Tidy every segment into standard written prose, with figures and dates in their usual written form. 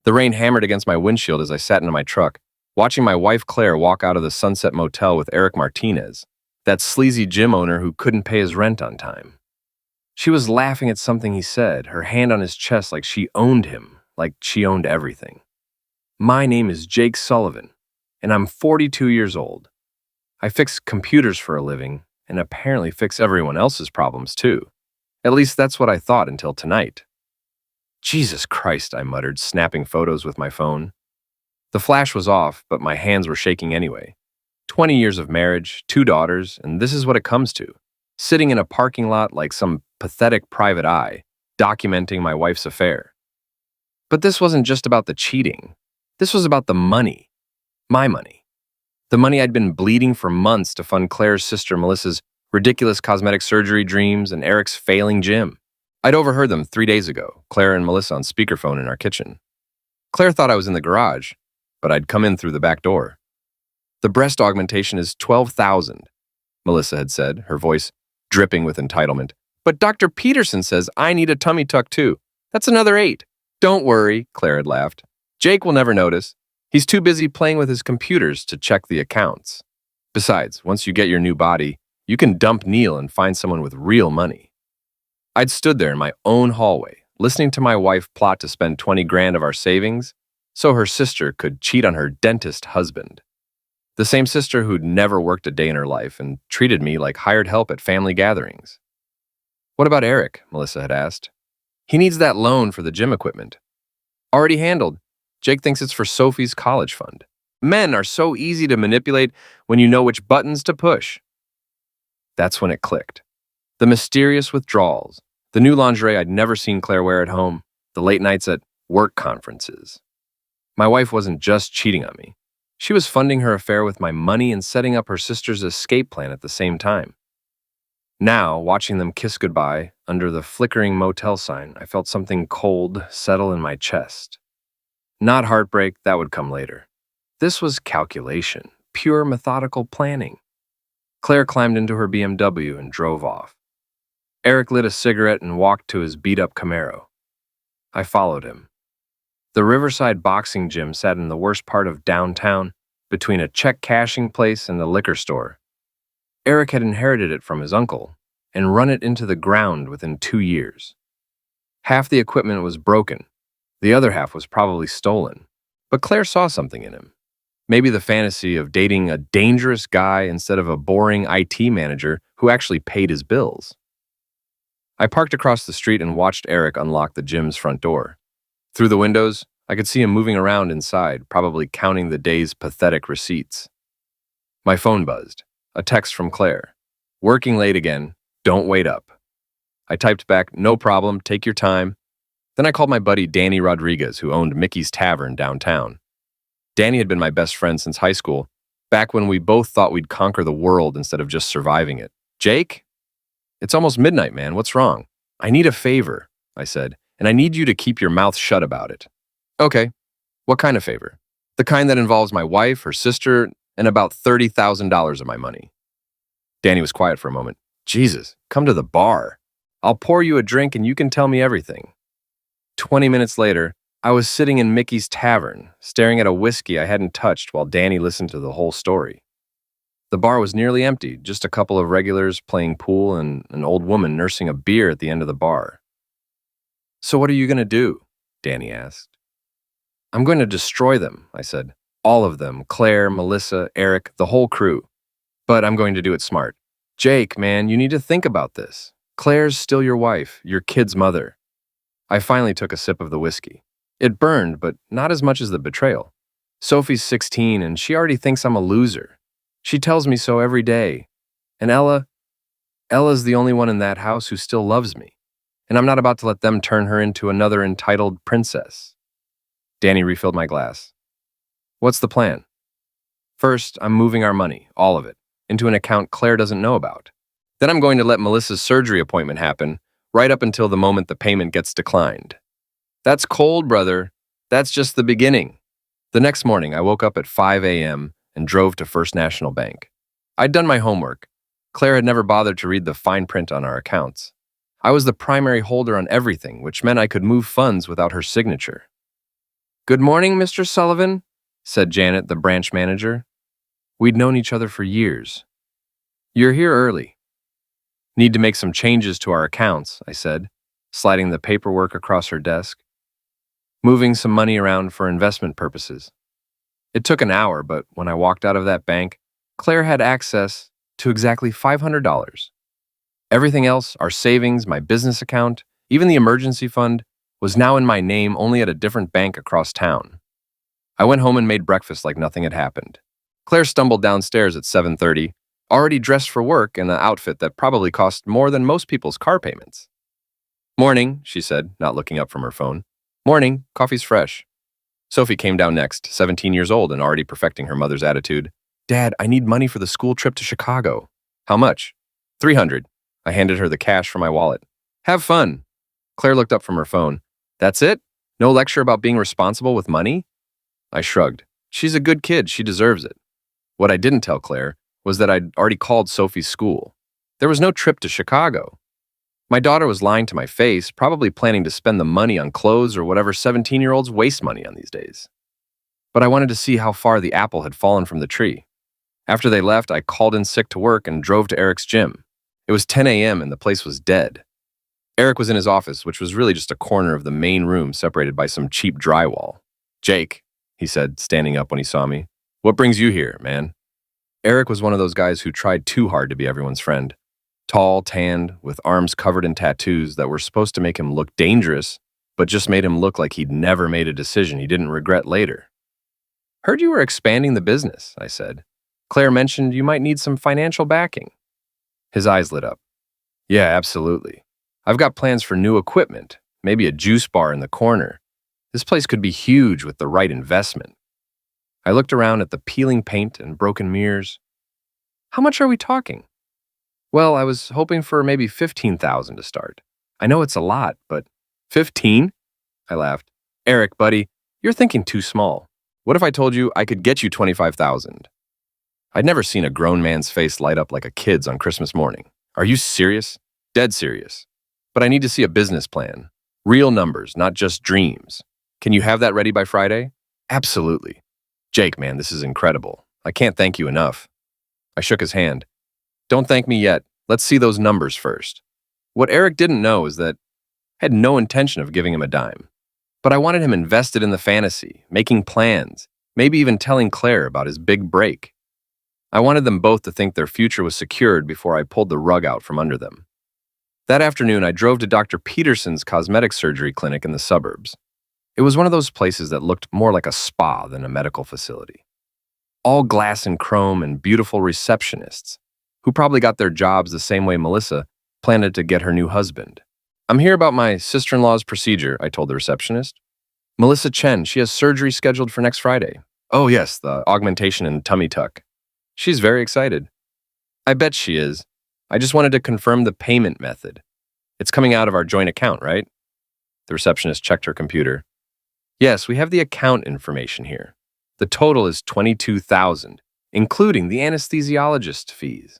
The rain hammered against my windshield as I sat in my truck, watching my wife Claire walk out of the Sunset Motel with Eric Martinez, that sleazy gym owner who couldn't pay his rent on time. She was laughing at something he said, her hand on his chest like she owned him, like she owned everything. My name is Jake Sullivan, and I'm 42 years old. I fix computers for a living, and apparently fix everyone else's problems too. At least that's what I thought until tonight. Jesus Christ, I muttered, snapping photos with my phone. The flash was off, but my hands were shaking anyway. 20 years of marriage, 2 daughters, and this is what it comes to. Sitting in a parking lot like some pathetic private eye, documenting my wife's affair. But this wasn't just about the cheating. This was about the money. My money. The money I'd been bleeding for months to fund Claire's sister Melissa's ridiculous cosmetic surgery dreams and Eric's failing gym. I'd overheard them 3 days ago, Claire and Melissa on speakerphone in our kitchen. Claire thought I was in the garage, but I'd come in through the back door. The breast augmentation is $12,000, Melissa had said, her voice dripping with entitlement. But Dr. Peterson says I need a tummy tuck too. That's another $8. Don't worry, Claire had laughed. Jake will never notice. He's too busy playing with his computers to check the accounts. Besides, once you get your new body, you can dump Neil and find someone with real money. I'd stood there in my own hallway, listening to my wife plot to spend 20 grand of our savings so her sister could cheat on her dentist husband. The same sister who'd never worked a day in her life and treated me like hired help at family gatherings. What about Eric? Melissa had asked. He needs that loan for the gym equipment. Already handled. Jake thinks it's for Sophie's college fund. Men are so easy to manipulate when you know which buttons to push. That's when it clicked. The mysterious withdrawals, the new lingerie I'd never seen Claire wear at home, the late nights at work conferences. My wife wasn't just cheating on me. She was funding her affair with my money and setting up her sister's escape plan at the same time. Now, watching them kiss goodbye under the flickering motel sign, I felt something cold settle in my chest. Not heartbreak, that would come later. This was calculation, pure methodical planning. Claire climbed into her BMW and drove off. Eric lit a cigarette and walked to his beat-up Camaro. I followed him. The Riverside boxing gym sat in the worst part of downtown, between a check-cashing place and a liquor store. Eric had inherited it from his uncle and run it into the ground within 2 years. Half the equipment was broken. The other half was probably stolen. But Claire saw something in him. Maybe the fantasy of dating a dangerous guy instead of a boring IT manager who actually paid his bills. I parked across the street and watched Eric unlock the gym's front door. Through the windows, I could see him moving around inside, probably counting the day's pathetic receipts. My phone buzzed. A text from Claire. Working late again. Don't wait up. I typed back, no problem, take your time. Then I called my buddy Danny Rodriguez, who owned Mickey's Tavern downtown. Danny had been my best friend since high school, back when we both thought we'd conquer the world instead of just surviving it. Jake? It's almost midnight, man. What's wrong? I need a favor, I said, and I need you to keep your mouth shut about it. Okay. What kind of favor? The kind that involves my wife, her sister, and about $30,000 of my money. Danny was quiet for a moment. Jesus, come to the bar. I'll pour you a drink and you can tell me everything. 20 minutes later, I was sitting in Mickey's Tavern, staring at a whiskey I hadn't touched while Danny listened to the whole story. The bar was nearly empty, just a couple of regulars playing pool and an old woman nursing a beer at the end of the bar. So what are you going to do? Danny asked. I'm going to destroy them, I said. All of them, Claire, Melissa, Eric, the whole crew. But I'm going to do it smart. Jake, man, you need to think about this. Claire's still your wife, your kid's mother. I finally took a sip of the whiskey. It burned, but not as much as the betrayal. Sophie's 16 and she already thinks I'm a loser. She tells me so every day. And Ella's the only one in that house who still loves me. And I'm not about to let them turn her into another entitled princess. Danny refilled my glass. What's the plan? First, I'm moving our money, all of it, into an account Claire doesn't know about. Then I'm going to let Melissa's surgery appointment happen, right up until the moment the payment gets declined. That's cold, brother. That's just the beginning. The next morning, I woke up at 5 a.m. and drove to First National Bank. I'd done my homework. Claire had never bothered to read the fine print on our accounts. I was the primary holder on everything, which meant I could move funds without her signature. Good morning, Mr. Sullivan, said Janet, the branch manager. We'd known each other for years. You're here early. Need to make some changes to our accounts, I said, sliding the paperwork across her desk. Moving some money around for investment purposes. It took an hour, but when I walked out of that bank, Claire had access to exactly $500. Everything else, our savings, my business account, even the emergency fund, was now in my name, only at a different bank across town. I went home and made breakfast like nothing had happened. Claire stumbled downstairs at 7:30, already dressed for work in an outfit that probably cost more than most people's car payments. Morning, she said, not looking up from her phone. Morning, coffee's fresh. Sophie came down next, 17 years old and already perfecting her mother's attitude. Dad, I need money for the school trip to Chicago. How much? $300. I handed her the cash from my wallet. Have fun. Claire looked up from her phone. That's it? No lecture about being responsible with money? I shrugged. She's a good kid. She deserves it. What I didn't tell Claire was that I'd already called Sophie's school. There was no trip to Chicago. My daughter was lying to my face, probably planning to spend the money on clothes or whatever 17-year-olds waste money on these days. But I wanted to see how far the apple had fallen from the tree. After they left, I called in sick to work and drove to Eric's gym. It was 10 a.m. and the place was dead. Eric was in his office, which was really just a corner of the main room separated by some cheap drywall. Jake, he said, standing up when he saw me. What brings you here, man? Eric was one of those guys who tried too hard to be everyone's friend. Tall, tanned, with arms covered in tattoos that were supposed to make him look dangerous, but just made him look like he'd never made a decision he didn't regret later. Heard you were expanding the business, I said. Claire mentioned you might need some financial backing. His eyes lit up. Yeah, absolutely. I've got plans for new equipment, maybe a juice bar in the corner. This place could be huge with the right investment. I looked around at the peeling paint and broken mirrors. How much are we talking? Well, I was hoping for maybe $15,000 to start. I know it's a lot, but 15? I laughed. Eric, buddy, you're thinking too small. What if I told you I could get you $25,000? I'd never seen a grown man's face light up like a kid's on Christmas morning. Are you serious? Dead serious. But I need to see a business plan. Real numbers, not just dreams. Can you have that ready by Friday? Absolutely. Jake, man, this is incredible. I can't thank you enough. I shook his hand. Don't thank me yet. Let's see those numbers first. What Eric didn't know is that I had no intention of giving him a dime. But I wanted him invested in the fantasy, making plans, maybe even telling Claire about his big break. I wanted them both to think their future was secured before I pulled the rug out from under them. That afternoon, I drove to Dr. Peterson's cosmetic surgery clinic in the suburbs. It was one of those places that looked more like a spa than a medical facility. All glass and chrome and beautiful receptionists, who probably got their jobs the same way Melissa planned to get her new husband. I'm here about my sister-in-law's procedure, I told the receptionist. Melissa Chen, she has surgery scheduled for next Friday. Oh yes, the augmentation and tummy tuck. She's very excited. I bet she is. I just wanted to confirm the payment method. It's coming out of our joint account, right? The receptionist checked her computer. Yes, we have the account information here. The total is $22,000, including the anesthesiologist fees.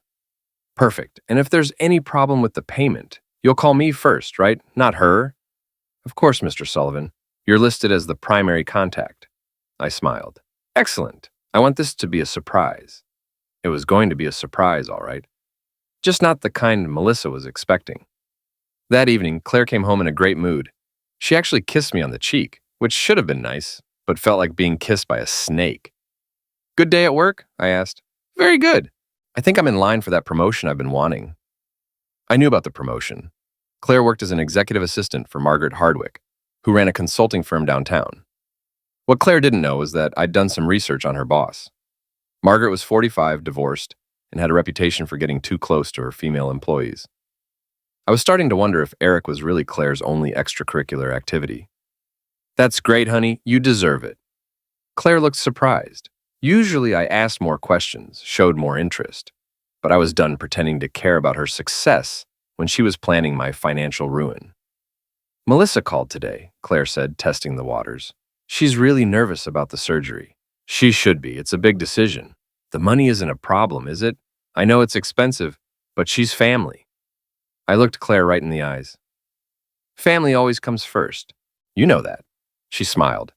Perfect. And if there's any problem with the payment, you'll call me first, right? Not her. Of course, Mr. Sullivan. You're listed as the primary contact. I smiled. Excellent. I want this to be a surprise. It was going to be a surprise, all right. Just not the kind Melissa was expecting. That evening, Claire came home in a great mood. She actually kissed me on the cheek, which should have been nice, but felt like being kissed by a snake. Good day at work? I asked. Very good. I think I'm in line for that promotion I've been wanting. I knew about the promotion. Claire worked as an executive assistant for Margaret Hardwick, who ran a consulting firm downtown. What Claire didn't know was that I'd done some research on her boss. Margaret was 45, divorced, and had a reputation for getting too close to her female employees. I was starting to wonder if Eric was really Claire's only extracurricular activity. That's great, honey. You deserve it. Claire looked surprised. Usually I asked more questions, showed more interest, but I was done pretending to care about her success when she was planning my financial ruin. Melissa called today, Claire said, testing the waters. She's really nervous about the surgery. She should be. It's a big decision. The money isn't a problem, is it? I know it's expensive, but she's family. I looked Claire right in the eyes. Family always comes first. You know that. She smiled.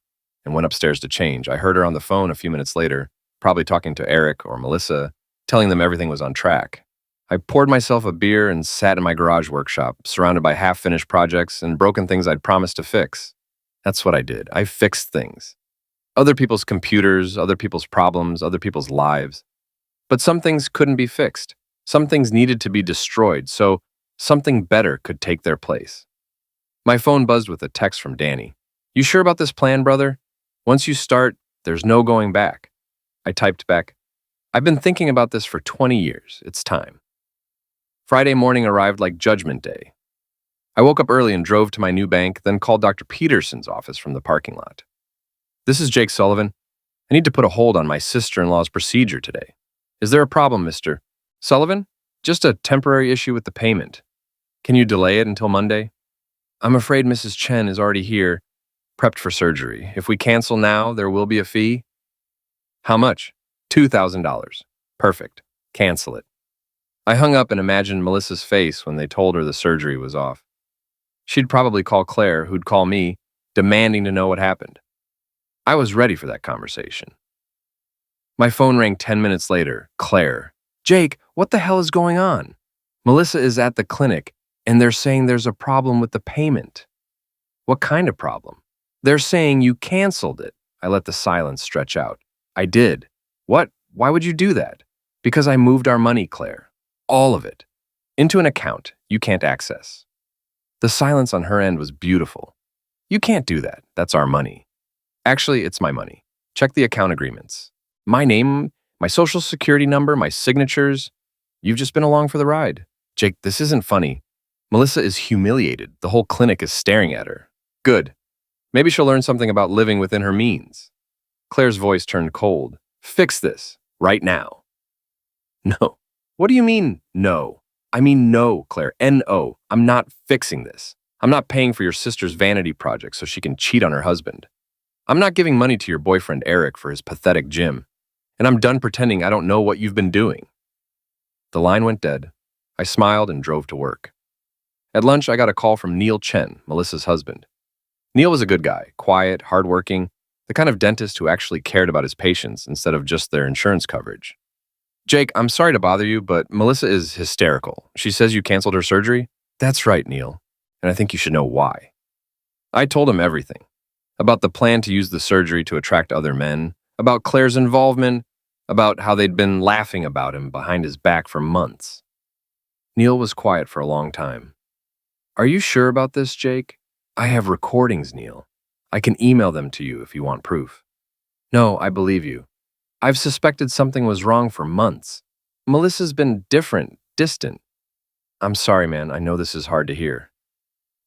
and went upstairs to change. I heard her on the phone a few minutes later, probably talking to Eric or Melissa, telling them everything was on track. I poured myself a beer and sat in my garage workshop, surrounded by half-finished projects and broken things I'd promised to fix. That's what I did. I fixed things. Other people's computers, other people's problems, other people's lives. But some things couldn't be fixed. Some things needed to be destroyed, so something better could take their place. My phone buzzed with a text from Danny. "You sure about this plan, brother? Once you start, there's no going back." I typed back, "I've been thinking about this for 20 years. It's time." Friday morning arrived like Judgment Day. I woke up early and drove to my new bank, then called Dr. Peterson's office from the parking lot. "This is Jake Sullivan. I need to put a hold on my sister-in-law's procedure today. Is there a problem, Mr. Sullivan? Just a temporary issue with the payment. Can you delay it until Monday? I'm afraid Mrs. Chen is already here, prepped for surgery. If we cancel now, there will be a fee." "How much?" $2,000. "Perfect. Cancel it." I hung up and imagined Melissa's face when they told her the surgery was off. She'd probably call Claire, who'd call me, demanding to know what happened. I was ready for that conversation. My phone rang 10 minutes later. Claire. "Jake, what the hell is going on? Melissa is at the clinic, and they're saying there's a problem with the payment." "What kind of problem?" "They're saying you canceled it." I let the silence stretch out. "I did." "What? Why would you do that?" "Because I moved our money, Claire. All of it. Into an account you can't access." The silence on her end was beautiful. "You can't do that. That's our money." "Actually, it's my money. Check the account agreements. My name, my social security number, my signatures. You've just been along for the ride." "Jake, this isn't funny. Melissa is humiliated. The whole clinic is staring at her." "Good. Maybe she'll learn something about living within her means." Claire's voice turned cold. "Fix this. Right now." "No." "What do you mean, no?" "I mean no, Claire. N-O. I'm not fixing this. I'm not paying for your sister's vanity project so she can cheat on her husband. I'm not giving money to your boyfriend Eric for his pathetic gym. And I'm done pretending I don't know what you've been doing." The line went dead. I smiled and drove to work. At lunch, I got a call from Neil Chen, Melissa's husband. Neil was a good guy, quiet, hardworking, the kind of dentist who actually cared about his patients instead of just their insurance coverage. "Jake, I'm sorry to bother you, but Melissa is hysterical. She says you canceled her surgery?" "That's right, Neil, and I think you should know why." I told him everything. About the plan to use the surgery to attract other men, about Claire's involvement, about how they'd been laughing about him behind his back for months. Neil was quiet for a long time. "Are you sure about this, Jake?" "I have recordings, Neil. I can email them to you if you want proof." "No, I believe you. I've suspected something was wrong for months. Melissa's been different, distant." "I'm sorry, man. I know this is hard to hear."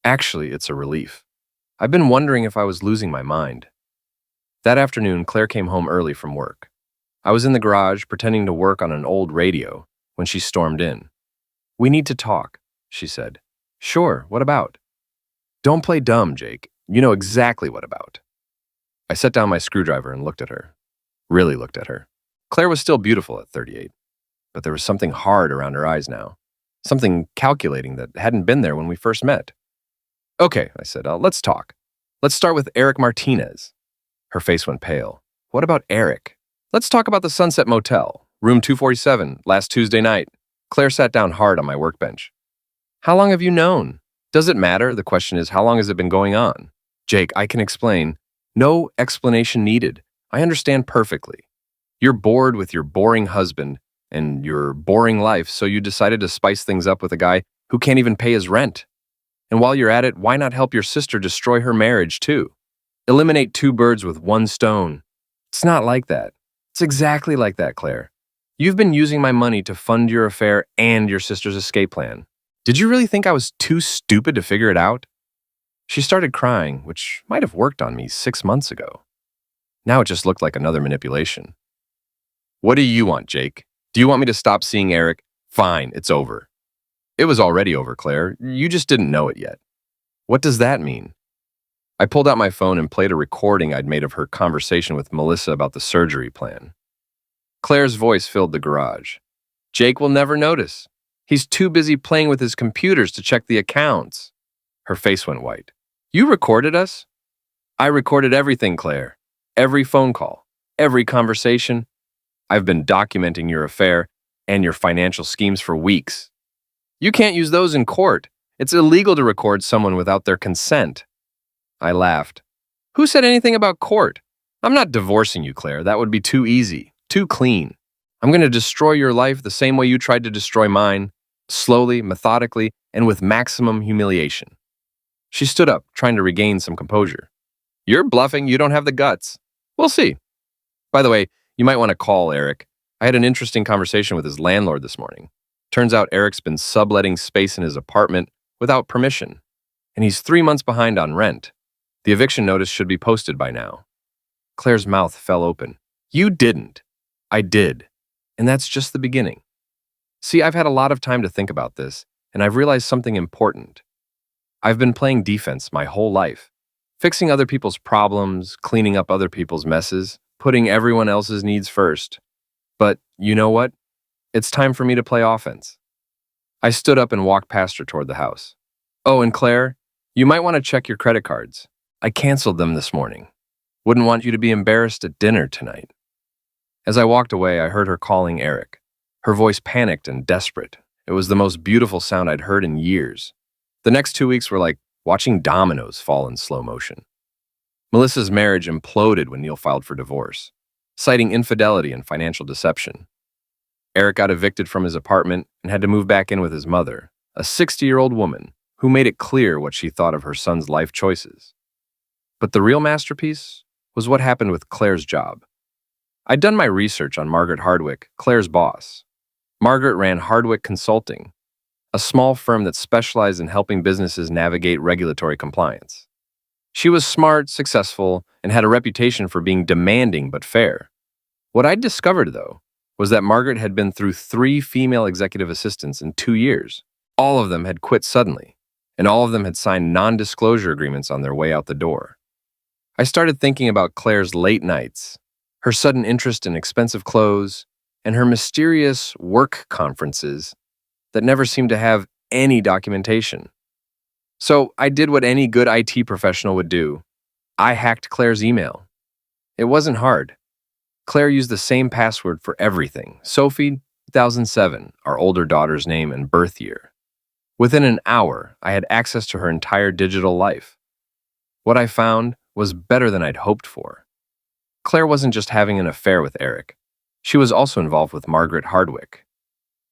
"Actually, it's a relief. I've been wondering if I was losing my mind." That afternoon, Claire came home early from work. I was in the garage pretending to work on an old radio when she stormed in. "We need to talk," she said. "Sure, what about?" "Don't play dumb, Jake. You know exactly what about." I set down my screwdriver and looked at her. Really looked at her. Claire was still beautiful at 38, but there was something hard around her eyes now. Something calculating that hadn't been there when we first met. "Okay," I said, let's talk. Let's start with Eric Martinez." Her face went pale. "What about Eric?" "Let's talk about the Sunset Motel, room 247, last Tuesday night." Claire sat down hard on my workbench. "How long have you known?" "Does it matter? The question is, how long has it been going on?" "Jake, I can explain." "No explanation needed. I understand perfectly. You're bored with your boring husband and your boring life, so you decided to spice things up with a guy who can't even pay his rent. And while you're at it, why not help your sister destroy her marriage too? Eliminate two birds with one stone." "It's not like that." "It's exactly like that, Claire. You've been using my money to fund your affair and your sister's escape plan. Did you really think I was too stupid to figure it out?" She started crying, which might have worked on me 6 months ago. Now it just looked like another manipulation. "What do you want, Jake? Do you want me to stop seeing Eric? Fine, it's over." "It was already over, Claire. You just didn't know it yet." "What does that mean?" I pulled out my phone and played a recording I'd made of her conversation with Melissa about the surgery plan. Claire's voice filled the garage. "Jake will never notice. He's too busy playing with his computers to check the accounts." Her face went white. "You recorded us?" "I recorded everything, Claire. Every phone call, every conversation. I've been documenting your affair and your financial schemes for weeks. You can't use those in court. It's illegal to record someone without their consent. I laughed. Who said anything about court? I'm not divorcing you, Claire. That would be too easy, too clean. I'm going to destroy your life the same way you tried to destroy mine, slowly, methodically, and with maximum humiliation. She stood up, trying to regain some composure. You're bluffing. You don't have the guts. We'll see. By the way, you might want to call Eric. I had an interesting conversation with his landlord this morning. Turns out Eric's been subletting space in his apartment without permission, and he's 3 months behind on rent. The eviction notice should be posted by now. Claire's mouth fell open. You didn't. I did. And that's just the beginning. See, I've had a lot of time to think about this, and I've realized something important. I've been playing defense my whole life, fixing other people's problems, cleaning up other people's messes, putting everyone else's needs first. But you know what? It's time for me to play offense. I stood up and walked past her toward the house. Oh, and Claire, you might want to check your credit cards. I canceled them this morning. Wouldn't want you to be embarrassed at dinner tonight. As I walked away, I heard her calling Eric. Her voice panicked and desperate. It was the most beautiful sound I'd heard in years. The next 2 weeks were like watching dominoes fall in slow motion. Melissa's marriage imploded when Neil filed for divorce, citing infidelity and financial deception. Eric got evicted from his apartment and had to move back in with his mother, a 60-year-old woman who made it clear what she thought of her son's life choices. But the real masterpiece was what happened with Claire's job. I'd done my research on Margaret Hardwick, Claire's boss. Margaret ran Hardwick Consulting, a small firm that specialized in helping businesses navigate regulatory compliance. She was smart, successful, and had a reputation for being demanding but fair. What I'd discovered, though, was that Margaret had been through 3 female executive assistants in 2 years. All of them had quit suddenly, and all of them had signed non-disclosure agreements on their way out the door. I started thinking about Claire's late nights, her sudden interest in expensive clothes, and her mysterious work conferences that never seemed to have any documentation. So I did what any good IT professional would do. I hacked Claire's email. It wasn't hard. Claire used the same password for everything, Sophie 2007, our older daughter's name and birth year. Within an hour, I had access to her entire digital life. What I found was better than I'd hoped for. Claire wasn't just having an affair with Eric. She was also involved with Margaret Hardwick.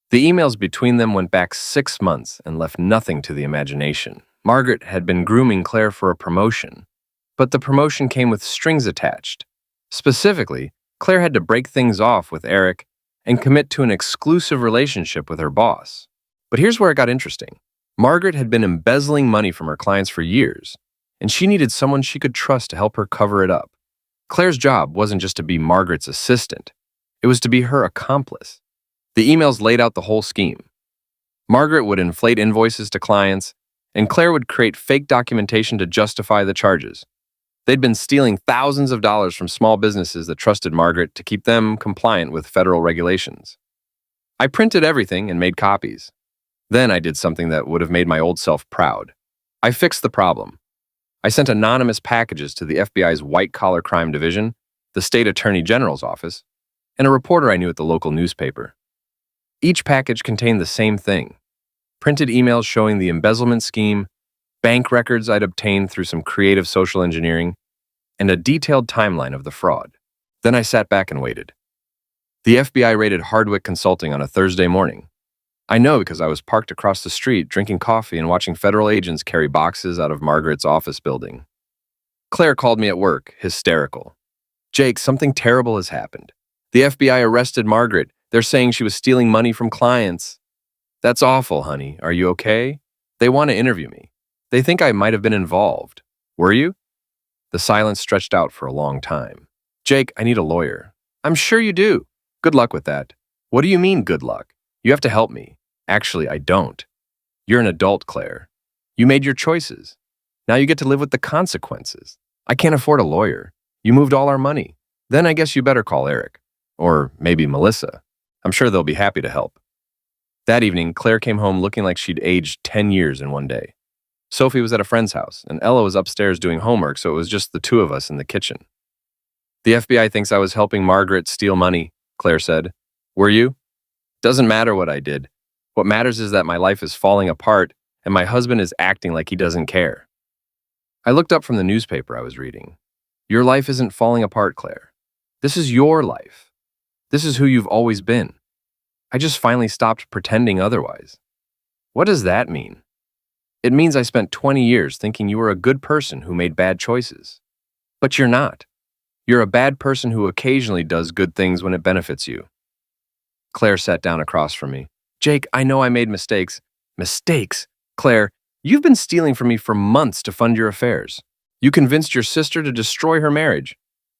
The emails between them went back 6 months and left nothing to the imagination. Margaret had been grooming Claire for a promotion, but the promotion came with strings attached. Specifically, Claire had to break things off with Eric and commit to an exclusive relationship with her boss. But here's where it got interesting. Margaret had been embezzling money from her clients for years, and she needed someone she could trust to help her cover it up. Claire's job wasn't just to be Margaret's assistant. It was to be her accomplice. The emails laid out the whole scheme. Margaret would inflate invoices to clients, and Claire would create fake documentation to justify the charges. They'd been stealing thousands of dollars from small businesses that trusted Margaret to keep them compliant with federal regulations. I printed everything and made copies. Then I did something that would have made my old self proud. I fixed the problem. I sent anonymous packages to the FBI's white-collar crime division, the state attorney general's office, and a reporter I knew at the local newspaper. Each package contained the same thing: printed emails showing the embezzlement scheme, bank records I'd obtained through some creative social engineering, and a detailed timeline of the fraud. Then I sat back and waited. The FBI raided Hardwick Consulting on a Thursday morning. I know because I was parked across the street drinking coffee and watching federal agents carry boxes out of Margaret's office building. Claire called me at work, hysterical. Jake, something terrible has happened. The FBI arrested Margaret. They're saying she was stealing money from clients. That's awful, honey. Are you okay? They want to interview me. They think I might have been involved. Were you? The silence stretched out for a long time. Jake, I need a lawyer. I'm sure you do. Good luck with that. What do you mean, good luck? You have to help me. Actually, I don't. You're an adult, Claire. You made your choices. Now you get to live with the consequences. I can't afford a lawyer. You moved all our money. Then I guess you better call Eric. Or maybe Melissa. I'm sure they'll be happy to help. That evening, Claire came home looking like she'd aged 10 years in one day. Sophie was at a friend's house, and Ella was upstairs doing homework, so it was just the two of us in the kitchen. The FBI thinks I was helping Margaret steal money, Claire said. Were you? Doesn't matter what I did. What matters is that my life is falling apart and my husband is acting like he doesn't care. I looked up from the newspaper I was reading. Your life isn't falling apart, Claire. This is your life. This is who you've always been. I just finally stopped pretending otherwise. What does that mean? It means I spent 20 years thinking you were a good person who made bad choices. But you're not. You're a bad person who occasionally does good things when it benefits you. Claire sat down across from me. Jake, I know I made mistakes. Mistakes? Claire, you've been stealing from me for months to fund your affairs. You convinced your sister to destroy her marriage.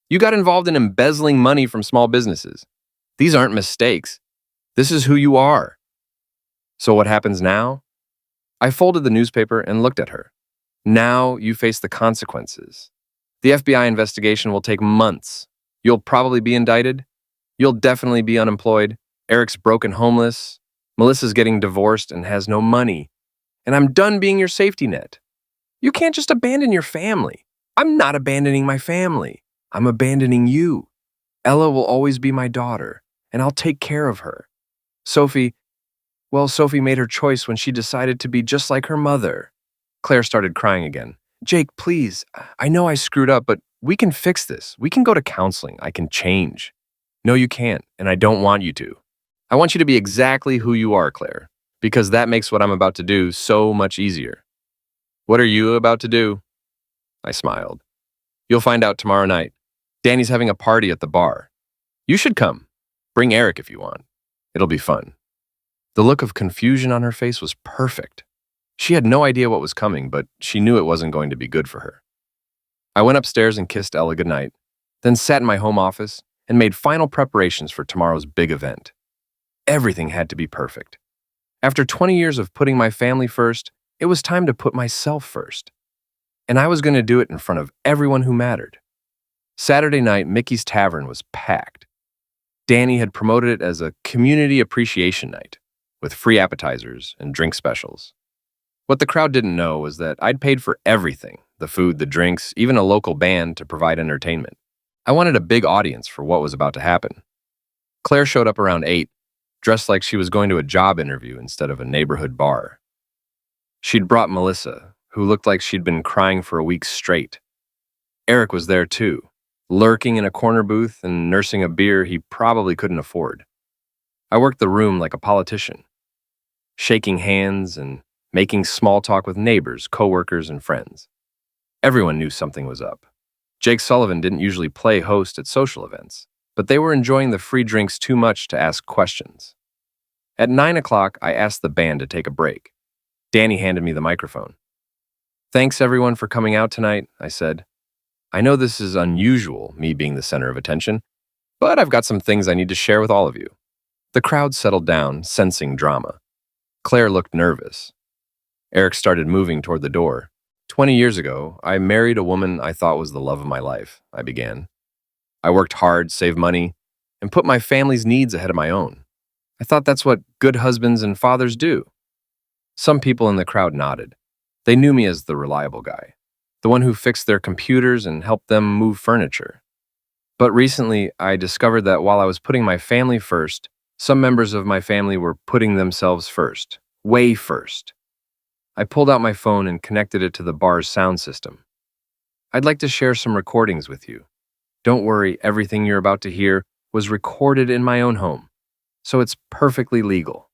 You got involved in embezzling money from small businesses. These aren't mistakes. This is who you are. So what happens now? I folded the newspaper and looked at her. Now you face the consequences. The FBI investigation will take months. You'll probably be indicted. You'll definitely be unemployed. Eric's broken homeless. Melissa's getting divorced and has no money. And I'm done being your safety net. You can't just abandon your family. I'm not abandoning my family. I'm abandoning you. Ella will always be my daughter, and I'll take care of her. Sophie made her choice when she decided to be just like her mother. Claire started crying again. Jake, please, I know I screwed up, but we can fix this. We can go to counseling. I can change. No, you can't, and I don't want you to. I want you to be exactly who you are, Claire, because that makes what I'm about to do so much easier. What are you about to do? I smiled. You'll find out tomorrow night. Danny's having a party at the bar. You should come. Bring Eric if you want. It'll be fun. The look of confusion on her face was perfect. She had no idea what was coming, but she knew it wasn't going to be good for her. I went upstairs and kissed Ella goodnight, then sat in my home office and made final preparations for tomorrow's big event. Everything had to be perfect. After 20 years of putting my family first, it was time to put myself first. And I was going to do it in front of everyone who mattered. Saturday night, Mickey's Tavern was packed. Danny had promoted it as a community appreciation night, with free appetizers and drink specials. What the crowd didn't know was that I'd paid for everything, the food, the drinks, even a local band to provide entertainment. I wanted a big audience for what was about to happen. Claire showed up around 8, dressed like she was going to a job interview instead of a neighborhood bar. She'd brought Melissa, who looked like she'd been crying for a week straight. Eric was there too, lurking in a corner booth and nursing a beer he probably couldn't afford. I worked the room like a politician, shaking hands and making small talk with neighbors, coworkers, and friends. Everyone knew something was up. Jake Sullivan didn't usually play host at social events, but they were enjoying the free drinks too much to ask questions. At 9 o'clock, I asked the band to take a break. Danny handed me the microphone. Thanks everyone for coming out tonight, I said. I know this is unusual, me being the center of attention, but I've got some things I need to share with all of you. The crowd settled down, sensing drama. Claire looked nervous. Eric started moving toward the door. 20 years ago, I married a woman I thought was the love of my life, I began. I worked hard, saved money, and put my family's needs ahead of my own. I thought that's what good husbands and fathers do. Some people in the crowd nodded. They knew me as the reliable guy, the one who fixed their computers and helped them move furniture. But recently, I discovered that while I was putting my family first, some members of my family were putting themselves first, way first. I pulled out my phone and connected it to the bar's sound system. I'd like to share some recordings with you. Don't worry, everything you're about to hear was recorded in my own home, so it's perfectly legal.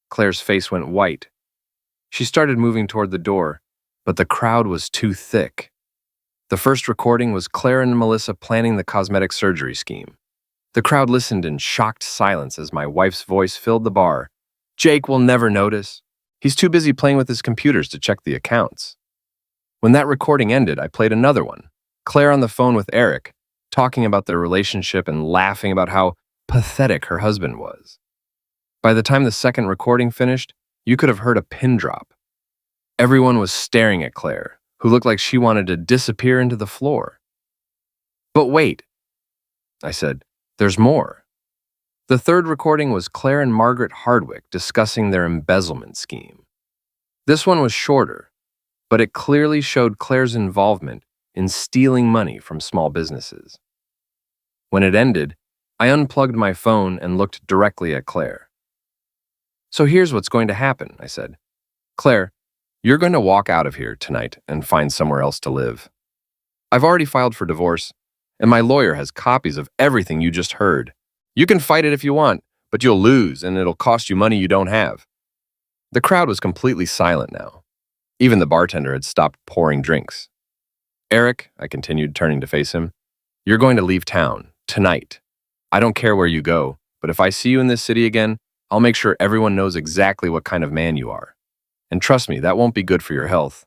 Claire's face went white. She started moving toward the door, but the crowd was too thick. The first recording was Claire and Melissa planning the cosmetic surgery scheme. The crowd listened in shocked silence as my wife's voice filled the bar. Jake will never notice. He's too busy playing with his computers to check the accounts. When that recording ended, I played another one. Claire on the phone with Eric, talking about their relationship and laughing about how pathetic her husband was. By the time the second recording finished, you could have heard a pin drop. Everyone was staring at Claire, who looked like she wanted to disappear into the floor. But wait, I said, there's more. The third recording was Claire and Margaret Hardwick discussing their embezzlement scheme. This one was shorter, but it clearly showed Claire's involvement in stealing money from small businesses. When it ended, I unplugged my phone and looked directly at Claire. "So here's what's going to happen," I said. "Claire, you're going to walk out of here tonight and find somewhere else to live. I've already filed for divorce, and my lawyer has copies of everything you just heard. You can fight it if you want, but you'll lose, and it'll cost you money you don't have." The crowd was completely silent now. Even the bartender had stopped pouring drinks. "Eric," I continued, turning to face him, "you're going to leave town, tonight. I don't care where you go, but if I see you in this city again, I'll make sure everyone knows exactly what kind of man you are. And trust me, that won't be good for your health."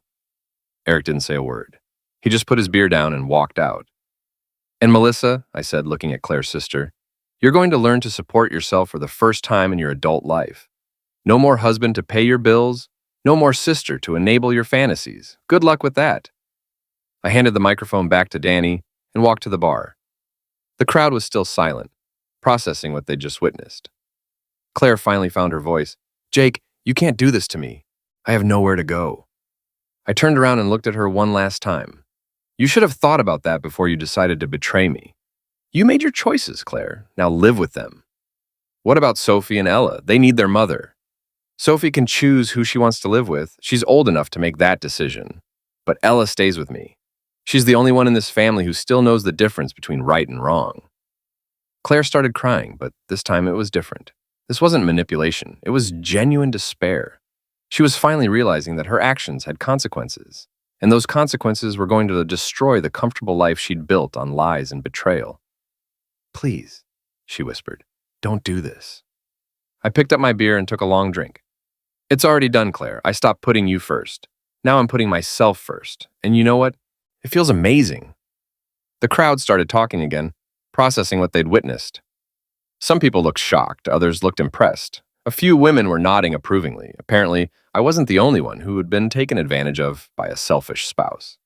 Eric didn't say a word. He just put his beer down and walked out. "And Melissa," I said, looking at Claire's sister, "you're going to learn to support yourself for the first time in your adult life. No more husband to pay your bills, no more sister to enable your fantasies. Good luck with that." I handed the microphone back to Danny and walked to the bar. The crowd was still silent, processing what they'd just witnessed. Claire finally found her voice. "Jake, you can't do this to me. I have nowhere to go." I turned around and looked at her one last time. "You should have thought about that before you decided to betray me. You made your choices, Claire. Now live with them. What about Sophie and Ella? They need their mother. Sophie can choose who she wants to live with. She's old enough to make that decision. But Ella stays with me. She's the only one in this family who still knows the difference between right and wrong." Claire started crying, but this time it was different. This wasn't manipulation. It was genuine despair. She was finally realizing that her actions had consequences, and those consequences were going to destroy the comfortable life she'd built on lies and betrayal. "Please," she whispered, "don't do this." I picked up my beer and took a long drink. "It's already done, Claire. I stopped putting you first. Now I'm putting myself first. And you know what? It feels amazing." The crowd started talking again, processing what they'd witnessed. Some people looked shocked, others looked impressed. A few women were nodding approvingly. Apparently, I wasn't the only one who had been taken advantage of by a selfish spouse.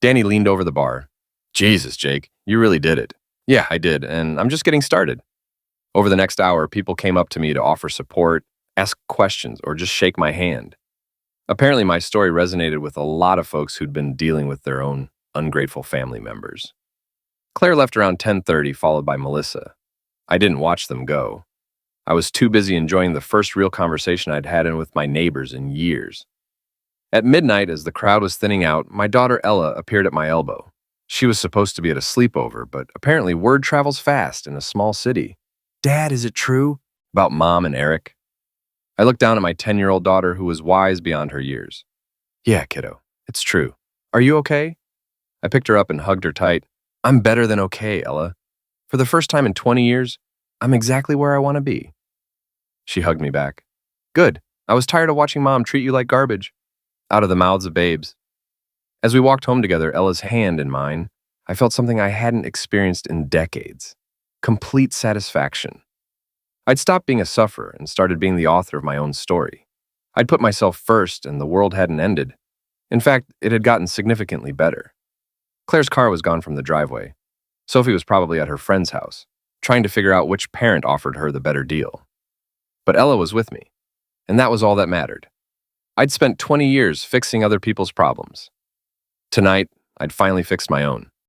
Danny leaned over the bar. "Jesus, Jake, you really did it." "Yeah, I did, and I'm just getting started." Over the next hour, people came up to me to offer support, ask questions, or just shake my hand. Apparently, my story resonated with a lot of folks who'd been dealing with their own ungrateful family members. Claire left around 10:30, followed by Melissa. I didn't watch them go. I was too busy enjoying the first real conversation I'd had with my neighbors in years. At midnight, as the crowd was thinning out, my daughter Ella appeared at my elbow. She was supposed to be at a sleepover, but apparently word travels fast in a small city. "Dad, is it true?" About Mom and Eric. I looked down at my 10-year-old daughter, who was wise beyond her years. "Yeah, kiddo, it's true. Are you okay?" I picked her up and hugged her tight. "I'm better than okay, Ella. For the first time in 20 years, I'm exactly where I want to be." She hugged me back. "Good. I was tired of watching Mom treat you like garbage." Out of the mouths of babes. As we walked home together, Ella's hand in mine, I felt something I hadn't experienced in decades. Complete satisfaction. I'd stopped being a sufferer and started being the author of my own story. I'd put myself first, and the world hadn't ended. In fact, it had gotten significantly better. Claire's car was gone from the driveway. Sophie was probably at her friend's house, trying to figure out which parent offered her the better deal. But Ella was with me, and that was all that mattered. I'd spent 20 years fixing other people's problems. Tonight, I'd finally fixed my own.